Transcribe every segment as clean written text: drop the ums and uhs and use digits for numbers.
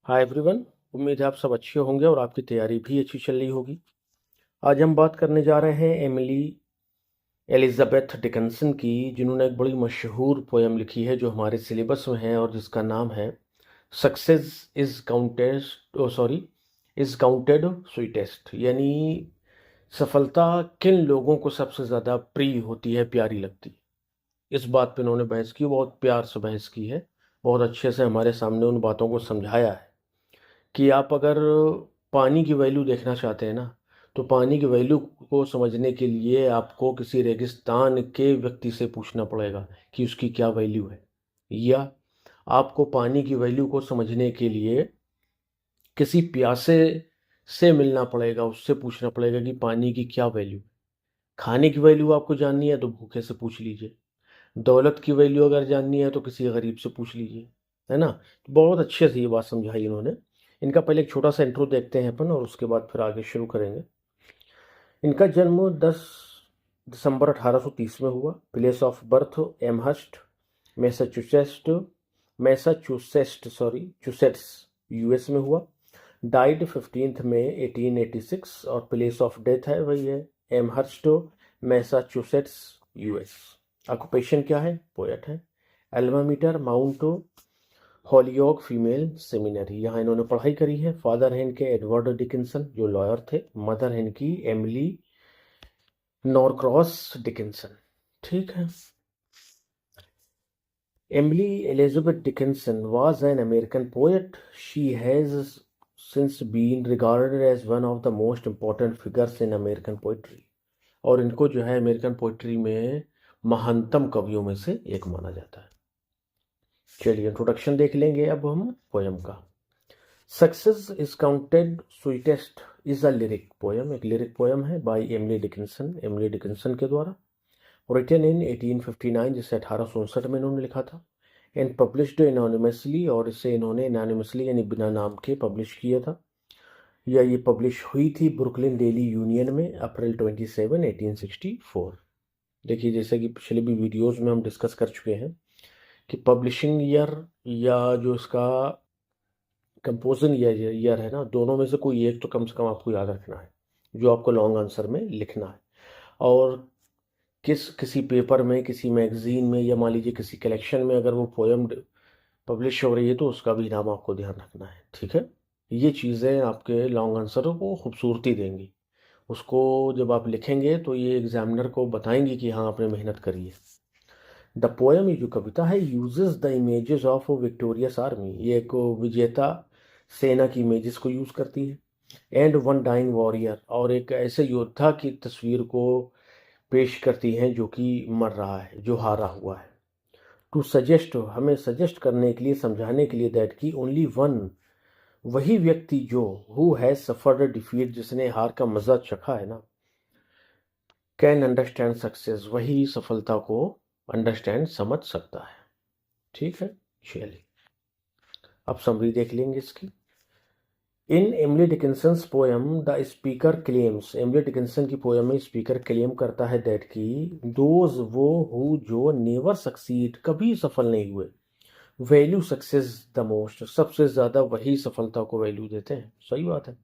Hi everyone. उम्मीद है आप सब अच्छे होंगे और आपकी तैयारी भी अच्छी चल रही होगी। आज हम बात करने जा रहे हैं एमिली एलिजाबेथ डिकिंसन की, जिन्होंने एक बड़ी मशहूर पोयम लिखी है जो हमारे सिलेबस में है और जिसका नाम है सक्सेस इज काउंटेड स्वीटेस्ट, यानी सफलता किन लोगों को सबसे ज़्यादा प्रिय होती है, प्यारी लगती है। इस बात पे उन्होंने बहस की, बहुत प्यार से बहस की है, बहुत अच्छे से हमारे सामने उन बातों को समझाया है कि आप अगर पानी की वैल्यू देखना चाहते हैं ना, तो पानी की वैल्यू को समझने के लिए आपको किसी रेगिस्तान के व्यक्ति से पूछना पड़ेगा कि उसकी क्या वैल्यू है, या आपको पानी की वैल्यू को समझने के लिए किसी प्यासे से मिलना पड़ेगा, उससे पूछना पड़ेगा कि पानी की क्या वैल्यू है। खाने की वैल्यू आपको जाननी है तो भूखे से पूछ लीजिए, दौलत की वैल्यू अगर जाननी है तो किसी गरीब से पूछ लीजिए, है ना। तो बहुत अच्छे से ये बात समझाई इन्होंने। इनका पहले एक छोटा सा इंट्रो देखते हैं अपन और उसके बाद फिर आगे शुरू करेंगे। इनका जन्म 10 दिसंबर 1830 में हुआ। Place of birth Amherst, Massachusetts चुसेट्स यूएस में हुआ। डाइड 15 मई 1886 और प्लेस ऑफ डेथ है वही है एमहर्स्ट, मैसाचुसेट्स यूएस। ऑक्यूपेशन क्या है? पोएट है। Alma mater Mount Holyoke female seminary, यहाँ इन्होंने पढ़ाई करी है। फादर है इनके एडवर्ड डिकिंसन जो लॉयर थे। मदर है इनकी एमिली नॉरक्रॉस डिकिंसन। ठीक है। Emily Elizabeth Dickinson was an American poet. She has since been regarded as one of the most important figures in American poetry. और इनको जो है अमेरिकन पोइट्री में महानतम कवियों में से एक माना जाता है। चलिए इंट्रोडक्शन देख लेंगे अब हम पोयम का। Success is counted sweetest is a lyric poem, एक लिरिक पोयम है बाय एमिली डिकिंसन के द्वारा, रिटन इन 1859, जिसे 1859 में इन्होंने लिखा था। एंड पब्लिश्ड एनोनिमसली, और इसे इन्होंने एनोनिमसली यानी बिना नाम के पब्लिश किया था, या ये पब्लिश हुई थी ब्रुकलिन डेली यूनियन में अप्रैल 27, 1864। देखिए जैसे कि पिछले भी वीडियोस में हम डिस्कस कर चुके हैं कि पब्लिशिंग ईयर या जो इसका कंपोजिंग ईयर है ना, दोनों में से कोई एक तो कम से कम आपको याद रखना है, जो आपको लॉन्ग आंसर में लिखना है। और किसी पेपर में, किसी मैगजीन में, या मान लीजिए किसी कलेक्शन में अगर वो पोयम पब्लिश हो रही है तो उसका भी नाम आपको ध्यान रखना है। ठीक है। ये चीज़ें आपके लॉन्ग आंसर को खूबसूरती देंगी। उसको जब आप लिखेंगे तो ये एग्जामिनर को बताएंगी कि हाँ आपने मेहनत करी है। द पोएम, ये जो कविता है, uses the images of victorious army, ये एक विजेता सेना की इमेजेस को यूज़ करती है। एंड वन डाइंग वॉरियर, और एक ऐसे योद्धा की तस्वीर को पेश करती हैं जो कि मर रहा है, जो हारा हुआ है। टू सजेस्ट, हमें सजेस्ट करने के लिए, समझाने के लिए, दैट की ओनली वन, वही व्यक्ति जो हु हैज सफर्ड डिफीट, जिसने हार का मजा चखा है ना, कैन अंडरस्टैंड सक्सेस, वही सफलता को अंडरस्टैंड समझ सकता है। ठीक है। चलिए अब समरी देख लेंगे इसकी। In Emily Dickinson's poem the speaker claims, Emily Dickinson की पोएम में स्पीकर क्लेम करता है दैट की दोज, वो हु जो नेवर सक्सीड, कभी सफल नहीं हुए, वैल्यू सक्सेस द मोस्ट, सबसे ज़्यादा वही सफलता को वैल्यू देते हैं। सही बात है।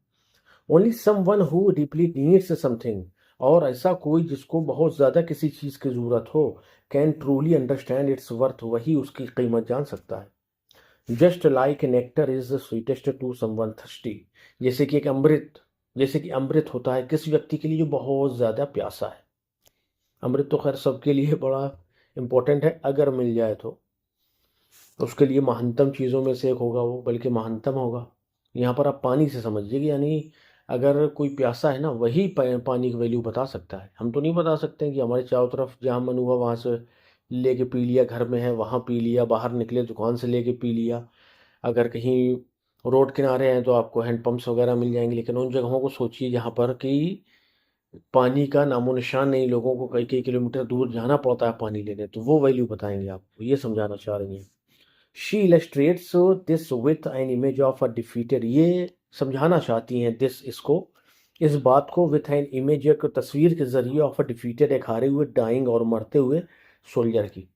Only someone who deeply needs something, और ऐसा कोई जिसको बहुत ज़्यादा किसी चीज़ की ज़रूरत हो, can truly understand its worth, वही उसकी कीमत जान सकता है। Just like nectar is the sweetest to someone thirsty, जैसे कि एक अमृत, जैसे कि अमृत होता है किस व्यक्ति के लिए जो बहुत ज़्यादा प्यासा है। अमृत तो खैर सबके लिए बड़ा इम्पोर्टेंट है, अगर मिल जाए तो उसके लिए महानतम चीज़ों में से एक होगा वो, बल्कि महानतम होगा। यहाँ पर आप पानी से समझिए कि यानी अगर कोई प्यासा है ना, वही पानी की वैल्यू बता सकता है। हम तो नहीं बता सकते कि हमारे चारों तरफ जहाँ मन हुआ वहाँ से लेके पी लिया, घर में है वहाँ पी लिया, बाहर निकले दुकान से लेके पी लिया। अगर कहीं रोड किनारे हैं तो आपको हैंडपम्प्स वगैरह मिल जाएंगे, लेकिन उन जगहों को सोचिए जहाँ पर कि पानी का नामो निशान नहीं, लोगों को कई कई किलोमीटर दूर जाना पड़ता है पानी लेने, तो वो वैल्यू बताएंगे आपको, ये समझाना चाह रही हैं। She illustrates this with an image of a defeated, ये समझाना चाहती हैं दिस, इसको, इस बात को, विथ एन इमेज, एक तस्वीर के जरिए, ऑफ अ डिफीटेड, एक हारे हुए, डाइंग और मरते हुए सोल्जर की।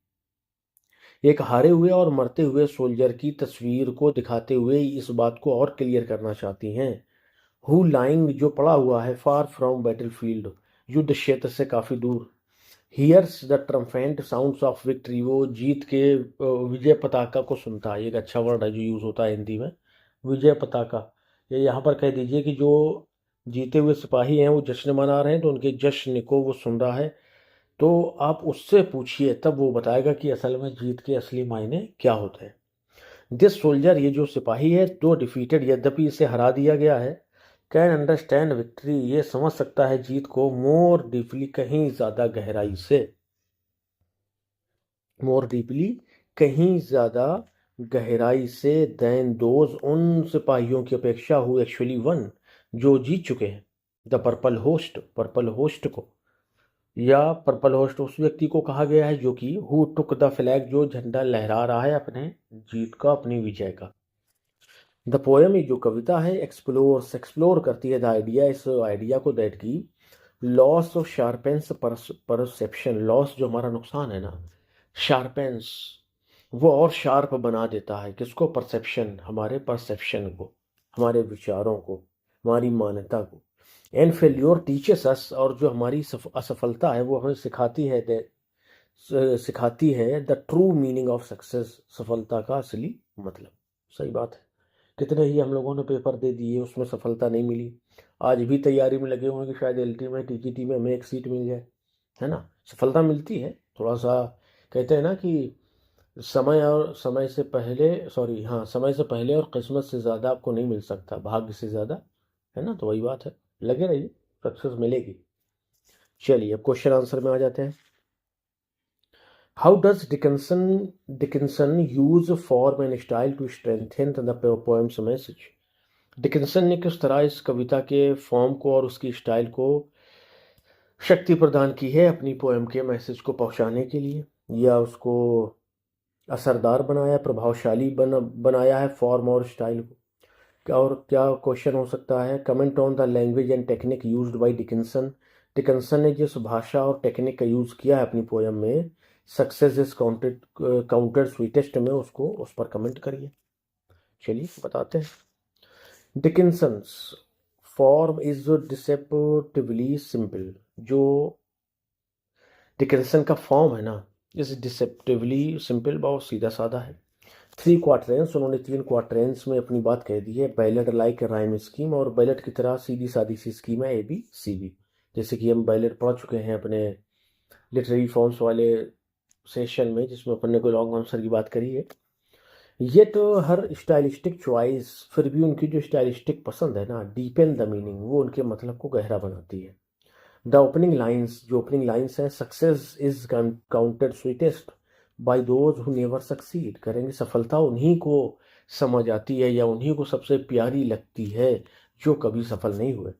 एक हारे हुए और मरते हुए सोल्जर की तस्वीर को दिखाते हुए इस बात को और क्लियर करना चाहती हैं। हु लाइंग, जो पड़ा हुआ है, फार फ्रॉम बैटलफील्ड, युद्ध क्षेत्र से काफी दूर। Here's the triumphant sounds of victory, वो जीत के विजय पताका को सुनता है। एक अच्छा वर्ड है जो यूज होता है हिंदी में, विजय पताका। या यहाँ पर कह दीजिए कि जो जीते हुए सिपाही हैं वो जश्न मना रहे हैं, तो उनके जश्न को वो सुन रहा है। तो आप उससे पूछिए, तब वो बताएगा कि असल में जीत के असली मायने क्या होते हैं। दिस सोल्जर, ये जो सिपाही है, दो डिफीटेड, यद्यपि इसे हरा दिया गया है, कैन अंडरस्टैंड विक्ट्री, ये समझ सकता है जीत को, मोर डीपली, कहीं ज्यादा गहराई से। मोर डीपली, कहीं ज्यादा गहराई से, देन दोज, उन सिपाहियों की अपेक्षा, हु एक्चुअली वन, जो जीत चुके हैं। The purple host, purple host को, या पर्पल होस्ट उस व्यक्ति को कहा गया है जो कि हु टुक द फ्लैग, जो झंडा लहरा रहा है अपने जीत का, अपनी विजय का। द पोएम, ये जो कविता है, एक्सप्लोर्स, एक्सप्लोर करती है द आइडिया, इस आइडिया को, दैट की लॉस ऑफ शार्पेंस परसेप्शन, लॉस जो हमारा नुकसान है ना, शार्पेंस, वो और शार्प बना देता है किसको, परसेप्शन, हमारे परसेप्शन को, हमारे विचारों को, हमारी मान्यता को। एंड फेल्योर टीचेस अस, और जो हमारी असफलता है वो हमें सिखाती है the true meaning of success, सफलता का असली मतलब। सही बात है। कितने ही हम लोगों ने पेपर दे दिए, उसमें सफलता नहीं मिली, आज भी तैयारी में लगे हुए हैं कि शायद एलटी में, टीजीटी में हमें एक सीट मिल जाए, है ना। सफलता मिलती है, थोड़ा सा कहते हैं ना कि समय और समय से पहले, सॉरी हाँ, समय से पहले और किस्मत से ज़्यादा आपको नहीं मिल सकता, भाग्य से ज़्यादा, है ना। तो वही बात है, लगे रहिए, सक्सेस मिलेगी। चलिए अब क्वेश्चन आंसर में आ जाते हैं। How does Dickinson use form and style to strengthen the poem's message. Dickinson ने किस तरह इस कविता के फॉर्म को और उसकी स्टाइल को शक्ति प्रदान की है अपनी पोएम के मैसेज को पहुंचाने के लिए, या उसको असरदार बनाया, प्रभावशाली बनाया है फॉर्म और स्टाइल को। और क्या क्वेश्चन हो सकता है, comment on the language and technique used by Dickinson. Dickinson ने जिस भाषा और टेक्निक का यूज़ किया है अपनी पोएम में, सक्सेस इज काउंटेड स्वीटेस्ट में, उसको उस पर कमेंट करिए। चलिए बताते हैं। डिकिंसन्स फॉर्म इज डिसेप्टिवली सिंपल, जो डिकिंसन का फॉर्म है ना, इस डिसेप्टिवली सिंपल, बहुत सीधा साधा है। थ्री क्वार्टरेंस, उन्होंने तीन क्वार्टरेंस में अपनी बात कह दी है। बैलेट लाइक राइम स्कीम, और बैलेट की तरह सीधी सादी सी स्कीम है, ABCD। जैसे कि हम बैलेट पढ़ चुके हैं अपने लिटरेरी फॉर्म्स वाले सेशन में, जिसमें अपन ने कोई लॉन्ग आंसर की बात करी है। ये तो हर स्टाइलिस्टिक चॉइस, फिर भी उनकी जो स्टाइलिस्टिक पसंद है ना, डीपेन द मीनिंग, वो उनके मतलब को गहरा बनाती है। द ओपनिंग लाइन्स, जो ओपनिंग लाइन्स हैं, success is counted sweetest by those who never succeed, करेंगे सफलता उन्हीं को समझ आती है या उन्हीं को सबसे प्यारी लगती है जो कभी सफल नहीं हुए।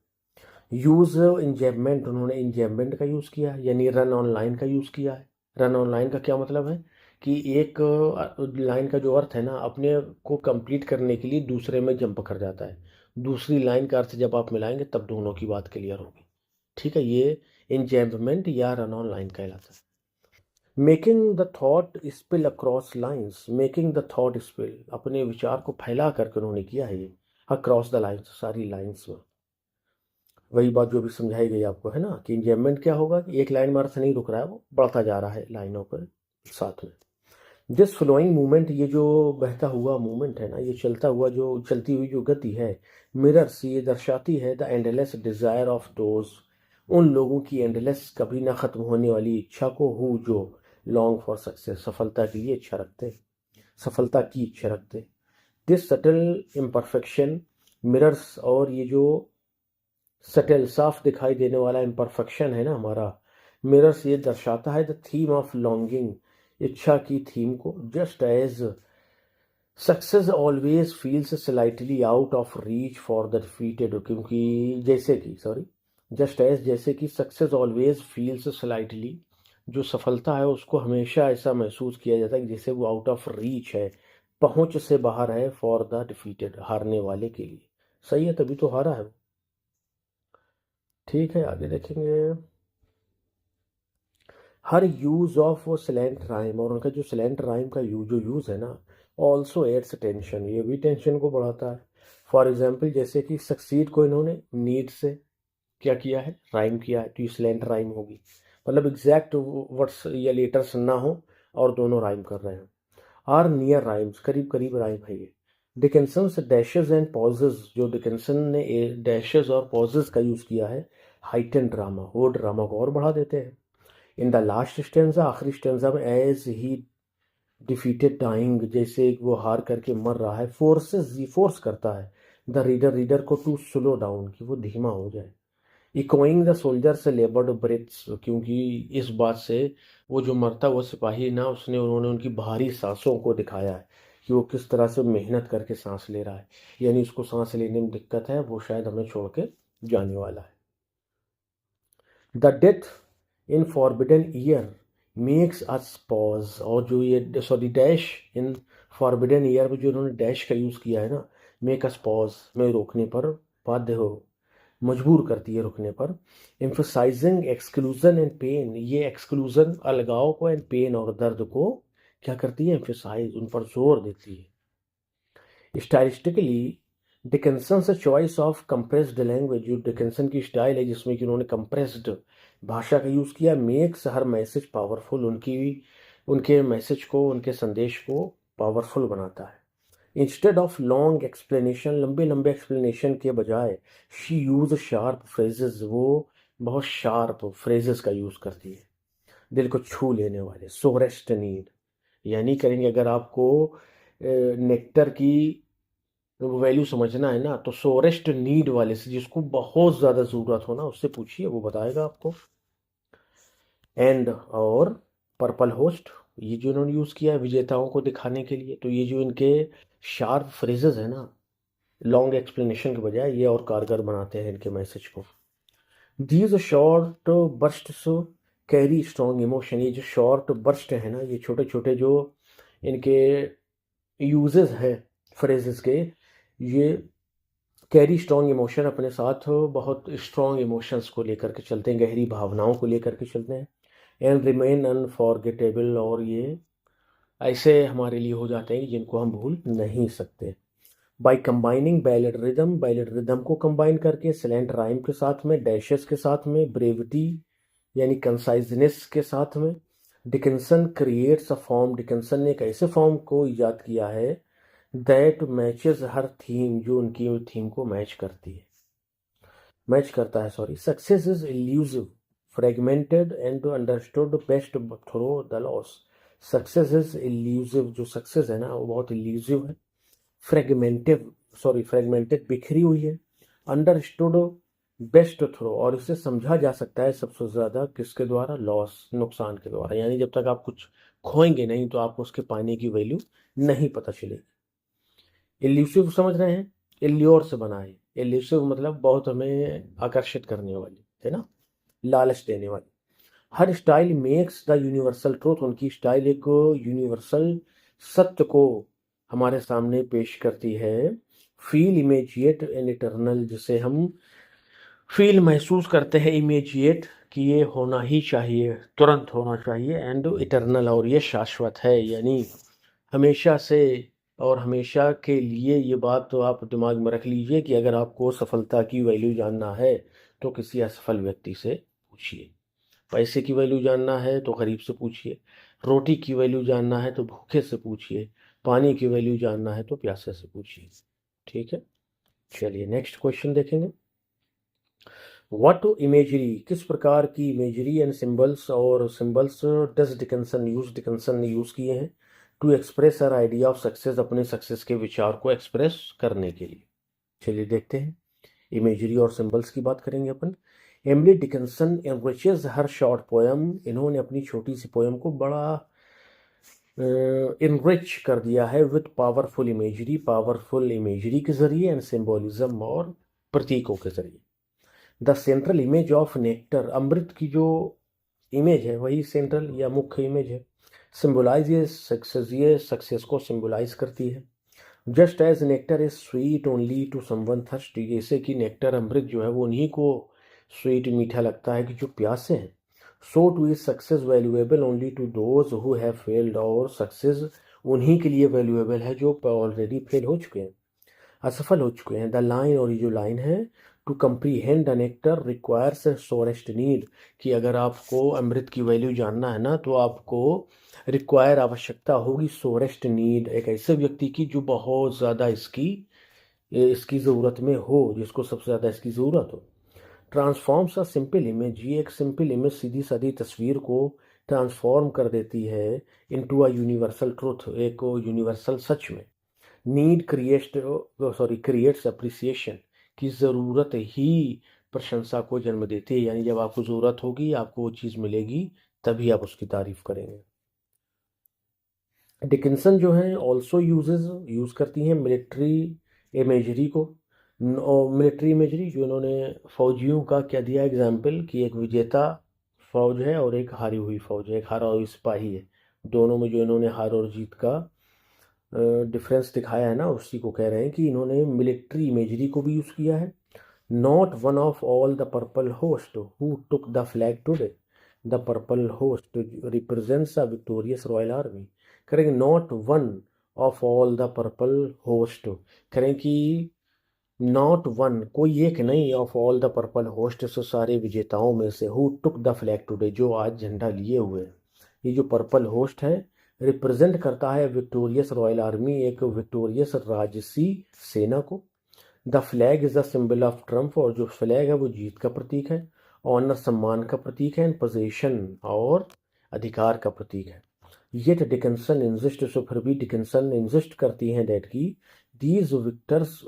यूज इंजैम्पमेंट, उन्होंने इंजैम्पमेंट का यूज़ किया है, यानी रन ऑनलाइन का यूज़ किया है। रन ऑनलाइन का क्या मतलब है कि एक लाइन का जो अर्थ है ना, अपने को कंप्लीट करने के लिए दूसरे में जंप कर जाता है। दूसरी लाइन का अर्थ जब आप मिलाएंगे तब दोनों की बात क्लियर होगी। ठीक है, ये इंजैम्पमेंट या रन ऑन लाइन कहलाता है। Making the thought spill across lines, making the thought spill, अपने विचार को फैला करके उन्होंने किया है ये, अक्रॉस द लाइंस, सारी लाइंस में। वही बात जो भी समझाई गई आपको, है ना, कि इंजैम्पमेंट क्या होगा कि एक लाइन में अर्थ नहीं रुक रहा है, वो बढ़ता जा रहा है लाइनों पर साथ में। दिस फ्लोइंग मूवमेंट, ये जो बहता हुआ मूवमेंट है ना, ये चलता हुआ, जो चलती हुई जो गति है, मिरर्स, ये दर्शाती है the endless desire of those, उन लोगों की एंडलेस, कभी ना खत्म होने वाली इच्छा को, हु, जो लॉन्ग फॉर सक्सेस, सफलता के लिए इच्छा रखते, सफलता की इच्छा रखते। दिस सटल इम्परफेक्शन मिरर्स, और ये जो सटल, साफ दिखाई देने वाला इम्परफेक्शन है ना हमारा, मिरर्स, ये दर्शाता है द थीम ऑफ लॉन्गिंग, इच्छा की थीम को। Just as success always feels slightly out of reach for the defeated, क्योंकि जैसे कि, सॉरी, जस्ट एज, जैसे कि सक्सेस ऑलवेज फील्स स्लाइटली, जो सफलता है उसको हमेशा ऐसा महसूस किया जाता है कि जैसे वो आउट ऑफ रीच है, पहुंच से बाहर है, फॉर द डिफीटेड, हारने वाले के लिए। सही है, तभी तो हारा है वो। ठीक है, आगे देखेंगे। हर यूज ऑफ सिलेंट राइम, और उनका जो सिलेंट राइम का यूज है ना, ऑल्सो एड्स टेंशन, ये भी टेंशन को बढ़ाता है। फॉर एग्जाम्पल जैसे कि सक्सीड को इन्होंने नीड से क्या किया है, राइम किया है, तो ये सिलेंट राइम होगी, मतलब एग्जैक्ट वर्ड्स या लेटर्स ना हो और दोनों राइम कर रहे हैं। आर नियर राइम्स, करीब करीब राइम है ये। डिकेंसन्स डैशेस एंड पॉजेज, जो डिकेंसन ने डैशेस और पॉजेज का यूज़ किया है, हाइटन ड्रामा, वो ड्रामा को और बढ़ा देते हैं। इन द लास्ट स्टेंजा, आखिरी स्टेंजा में, एज ही डिफीटेड डाइंग, जैसे वो हार करके मर रहा है, फोर्सेस, ये फोर्स करता है द रीडर, रीडर को टू स्लो डाउन, कि वो धीमा हो जाए। इकोइंग द सोल्जर से लेबर्ड ब्रेथ्स, क्योंकि इस बात से वो जो मरता वो सिपाही ना, उन्होंने उनकी भारी सांसों को दिखाया है कि वो किस तरह से मेहनत करके सांस ले रहा है, यानी उसको सांस लेने में दिक्कत है, वो शायद हमें छोड़ के जाने वाला है। The death in forbidden year makes us pause, और जो ये sorry dash in forbidden year में जो उन्होंने डैश का यूज़ किया है ना, मेक अस पॉज में रोकने पर बाध्य हो, मजबूर करती है रुकने पर। एम्फोसाइजिंग एक्सक्लूजन एंड पेन, ये एक्सक्लूजन अलगाव को, एंड पेन और दर्द को क्या करती है, एम्फोसाइज, उन पर जोर देती है। स्टाइलिस्टिकली डिकेंसन से चॉइस ऑफ कंप्रेस्ड लैंग्वेज, जो डिकेंसन की स्टाइल है जिसमें कि उन्होंने कंप्रेस्ड भाषा का यूज़ किया, मेक्स हर मैसेज पावरफुल, उनके मैसेज को, उनके संदेश को पावरफुल बनाता है। इंस्टेड ऑफ लॉन्ग एक्सप्लेनेशन, लंबे लंबे एक्सप्लेनेशन के बजाय, शी यूज शार्प फ्रेजेस, वो बहुत शार्प फ्रेजेस का यूज़ करती है, दिल को छू लेने वाले। सोरेस्ट नीड, यानी करेंगे अगर आपको नेक्टर की वैल्यू समझना है ना, तो सोरेस्ट नीड वाले से, जिसको बहुत ज़्यादा ज़रूरत हो ना, उससे पूछिए, वो बताएगा आपको। एंड और पर्पल होस्ट, ये जो इन्होंने यूज़ किया है विजेताओं को दिखाने के लिए, तो ये जो इनके शार्प फ्रेजेस है ना, लॉन्ग एक्सप्लेनेशन के बजाय, ये और कारगर बनाते हैं इनके मैसेज को। These short bursts carry strong emotion, ये जो शॉर्ट बर्स्ट है ना, ये छोटे छोटे जो इनके यूजेस हैं फ्रेजेस के, ये कैरी स्ट्रॉन्ग इमोशन, अपने साथ बहुत स्ट्रॉन्ग इमोशंस को लेकर के चलते हैं, गहरी भावनाओं को लेकर के चलते हैं। एंड रिमेन अनफॉरगेटेबल, और ये ऐसे हमारे लिए हो जाते हैं जिनको हम भूल नहीं सकते। बाई कंबाइनिंग बैलेड रिदम को कंबाइन करके, सिलेंट राइम के साथ में, डैशेस के साथ में, ब्रेविटी यानी कंसाइजनेस के साथ में, Dickinson creates a form, Dickinson ने एक ऐसे फॉर्म को इजाद किया है दैट मैचेस हर थीम, जो उनकी थीम को मैच करता है, sorry. Success is elusive, fragmented and understood best through the loss. Success is elusive, जो सक्सेस है ना वो बहुत इल्यूसिव है, फ्रेगमेंटेड बिखरी हुई है, अंडरस्टूड बेस्ट थ्रो, और इसे समझा जा सकता है सबसे ज़्यादा किसके द्वारा, लॉस, नुकसान के द्वारा, यानी जब तक आप कुछ खोएंगे नहीं तो आपको उसके पाने की वैल्यू नहीं पता चलेगी। इल्यूसिव समझ रहे हैं, इल्योर से बना है, इल्यूसिव मतलब बहुत हमें आकर्षित करने वाली है ना, लालच देने वाली। हर style makes the universal truth, उनकी स्टाइल एक यूनिवर्सल सत्य को हमारे सामने पेश करती है। फील इमेजिएट एंड इटर्नल, जिसे हम फील महसूस करते हैं, इमेजिएट कि ये होना ही चाहिए, तुरंत होना चाहिए, एंड इटर्नल, और ये शाश्वत है, यानी हमेशा से और हमेशा के लिए। ये बात तो आप दिमाग में रख लीजिए कि अगर आपको सफलता की वैल्यू जानना है तो किसी असफल व्यक्ति से पूछिए, पैसे की वैल्यू जानना है तो गरीब से पूछिए, रोटी की वैल्यू जानना है तो भूखे से पूछिए, पानी की वैल्यू जानना है तो प्यासे से पूछिए। ठीक है, चलिए नेक्स्ट क्वेश्चन देखेंगे। व्हाट इमेजरी, किस प्रकार की इमेजरी एंड सिंबल्स, और सिंबल्स डज डिकन्सन ने यूज़ किए हैं to express her idea of success, अपने सक्सेस के विचार को एक्सप्रेस करने के लिए। चलिए देखते हैं, इमेजरी और सिंबल्स की बात करेंगे अपन। एमिली डिकन्सन एनरिचेस हर शॉर्ट पोएम, इन्होंने अपनी छोटी सी पोएम को बड़ा इनरिच कर दिया है विथ पावरफुल इमेजरी के ज़रिए, एंड सिम्बोलिज्म, और प्रतीकों के ज़रिए। The central image of nectar, अमृत की जो इमेज है वही सेंट्रल या मुख्य इमेज है। सिम्बोलाइज, ये सक्सेस को सिम्बोलाइज करती है। Just as nectar is sweet only to someone thirsty, जैसे कि नेक्टर, अमृत जो है वो उन्हीं को स्वीट मीठा लगता है कि जो प्यासे हैं। So to is success valuable only to those who have failed, और सक्सेस उन्हीं के लिए वैल्यूएबल है जो ऑलरेडी फेल हो चुके हैं, असफल हो चुके हैं। द लाइन, और ये जो लाइन है, to comprehend the nectar requires sorest need, कि अगर आपको अमृत की वैल्यू जानना है ना तो आपको रिक्वायर आवश्यकता होगी सोरेस्ट नीड, एक ऐसे व्यक्ति की जो बहुत ज़्यादा इसकी ज़रूरत में हो, जिसको सबसे ज़्यादा इसकी ज़रूरत हो। ट्रांसफॉर्म्स अ सिंपल इमेज, ये एक सिंपल इमेज सीधी सादी तस्वीर को ट्रांसफॉर्म कर देती है इनटू अ यूनिवर्सल ट्रूथ, एक यूनिवर्सल सच में। नीड क्रिएट्स अप्रिसिएशन, की ज़रूरत ही प्रशंसा को जन्म देती है, यानी जब आपको ज़रूरत होगी, आपको वो चीज़ मिलेगी, तभी आप उसकी तारीफ करेंगे। डिकिंसन जो है ऑल्सो यूज़ करती हैं मिलिट्री इमेजरी को, मिलिट्री इमेजरी जो इन्होंने फौजियों का क्या दिया एग्जाम्पल, कि एक विजेता फौज है और एक हारी हुई फौज है, एक हारा हुई सिपाही है, दोनों में जो इन्होंने हार और जीत का डिफरेंस दिखाया है ना, उसी को कह रहे हैं कि इन्होंने मिलिट्री इमेजरी को भी यूज़ किया है। Not one of all the purple host who took the flag today, the purple host represents a victorious royal army. करेंगे not one of all the purple host, करें कि नॉट वन, कोई एक नहीं, of all the purple host, से सारे विजेताओं में से, who took the flag today, जो आज झंडा लिए हुए हैं। ये जो पर्पल होस्ट है रिप्रेजेंट करता है विक्टोरियस रॉयल आर्मी, एक विक्टोरियस राजसी सेना को। The flag is the symbol of Trump, और जो फ्लैग है वो जीत का प्रतीक है, ऑनर सम्मान का प्रतीक है, एंड पोजीशन और अधिकार का प्रतीक है। येट डिकिंसन इंसिस्ट, सो फिर भी डिकिंसन इंसिस्ट करती हैं दैट की दीज विक्टर्स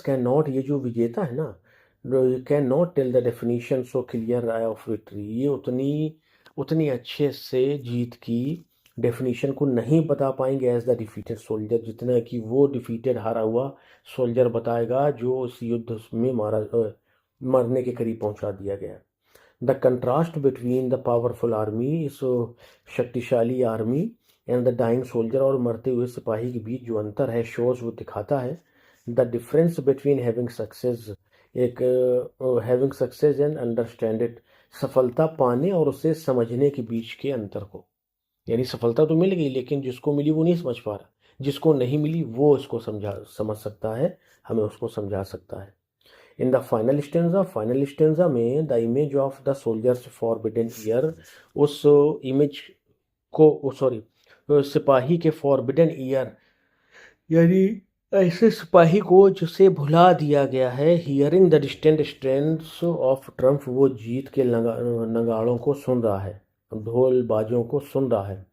कैन नॉट, ये जो विजेता है ना, can not tell the definition so clear of victory, ये उतनी अच्छे से जीत की डेफिनेशन को नहीं बता पाएंगे एज द डिफीटेड सोल्जर, जितना कि वो डिफीटेड हारा हुआ सोल्जर बताएगा जो उस युद्ध में मरने के करीब पहुंचा दिया गया। The contrast between the powerful army, इस शक्तिशाली army, and the dying soldier, और मरते हुए सिपाही के बीच जो अंतर है शोज, वो दिखाता है the difference between having success, एक having success and understand it, सफलता पाने और उसे समझने के बीच के अंतर को। यानी सफलता तो मिल गई, लेकिन जिसको मिली वो नहीं समझ पा रहा, जिसको नहीं मिली वो इसको समझ सकता है, हमें उसको समझा सकता है। इन द फाइनल स्टेंजा में the image of the soldiers forbidden year, उस इमेज को, सॉरी, सिपाही के फॉरबिडन ईयर, यानी ऐसे सिपाही को जिसे भुला दिया गया है, hearing the distant strands of Trump, वो जीत के नगाड़ों को सुन रहा है, ढोल बाजों को सुन रहा है।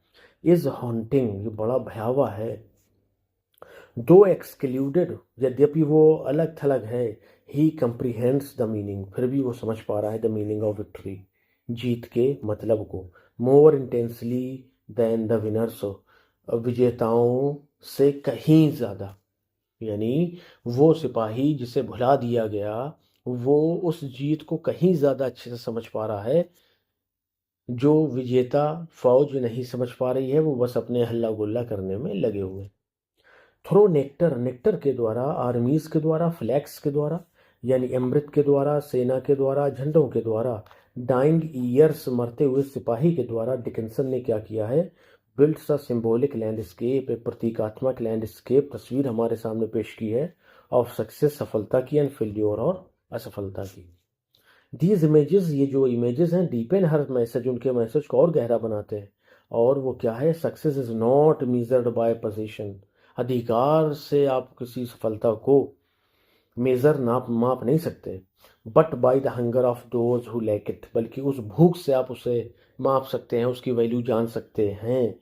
इज हॉन्टिंग, ये बड़ा भयावह है। दो एक्सक्लूडेड, यद्यपि वो अलग थलग है, ही कंप्रीहेंड्स द मीनिंग, फिर भी वो समझ पा रहा है द मीनिंग ऑफ विक्ट्री, जीत के मतलब को, more intensely than the winners, विजेताओं से कहीं ज़्यादा। यानी वो सिपाही जिसे भुला दिया गया, वो उस जीत को कहीं ज़्यादा अच्छे से समझ पा रहा है, जो विजेता फौज नहीं समझ पा रही है, वो बस अपने हल्ला गुल्ला करने में लगे हुए। थ्रो नेक्टर, नेक्टर के द्वारा, आर्मीज के द्वारा, फ्लैग्स के द्वारा, यानी अमृत के द्वारा, सेना के द्वारा, झंडों के द्वारा, डाइंग ईयर्स, मरते हुए सिपाही के द्वारा, डिकिंसन ने क्या किया है, बिल्ड्स अ सिंबॉलिक लैंडस्केप, एक प्रतीकात्मक लैंडस्केप तस्वीर हमारे सामने पेश की है, ऑफ सक्सेस, सफलता की, एंड फेल्योर, और असफलता की। दीज इमेजेस, ये जो इमेजेस हैं, डीपेन हर मैसेज, उनके मैसेज को और गहरा बनाते हैं। और वो क्या है, success is not measured by position, अधिकार से आप किसी सफलता को मेजर माप नहीं सकते, but by the hunger of those who lack it, बल्कि उस भूख से आप उसे माप सकते हैं, उसकी वैल्यू जान सकते हैं,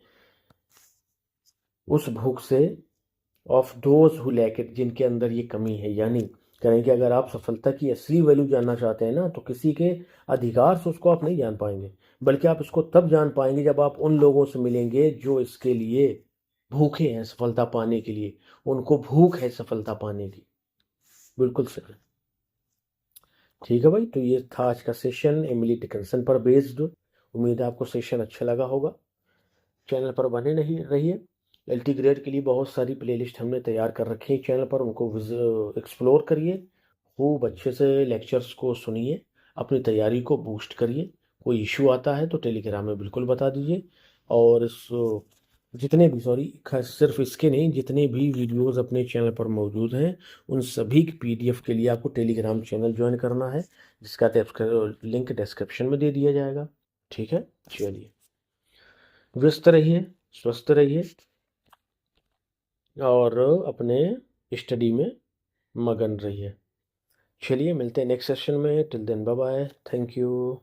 उस भूख से, of those who lack it, जिनके अंदर ये कमी है। यानी कहें कि अगर आप सफलता की असली वैल्यू जानना चाहते हैं ना, तो किसी के अधिकार से उसको आप नहीं जान पाएंगे, बल्कि आप इसको तब जान पाएंगे जब आप उन लोगों से मिलेंगे जो इसके लिए भूखे हैं, सफलता पाने के लिए, उनको भूख है सफलता पाने की। बिल्कुल सही। ठीक है भाई, तो ये था आज का सेशन एमिली डिकिंसन पर बेस्ड। उम्मीद है आपको सेशन अच्छा लगा होगा। चैनल पर बने नहीं रहिए, एलटी ग्रेड के लिए बहुत सारी प्लेलिस्ट हमने तैयार कर रखी है चैनल पर, उनको एक्सप्लोर करिए, खूब अच्छे से लेक्चर्स को सुनिए, अपनी तैयारी को बूस्ट करिए, कोई इशू आता है तो टेलीग्राम में बिल्कुल बता दीजिए। और जितने भी सिर्फ इसके नहीं, जितने भी वीडियोस अपने चैनल पर मौजूद हैं उन सभी की पीडीएफ के लिए आपको टेलीग्राम चैनल ज्वाइन करना है, जिसका लिंक डिस्क्रिप्शन में दे दिया जाएगा। ठीक है, चलिए, व्यस्त रहिए, स्वस्थ रहिए और अपने स्टडी में मगन रहिए। चलिए, मिलते हैं नेक्स्ट सेशन में। Till then bye bye, thank you.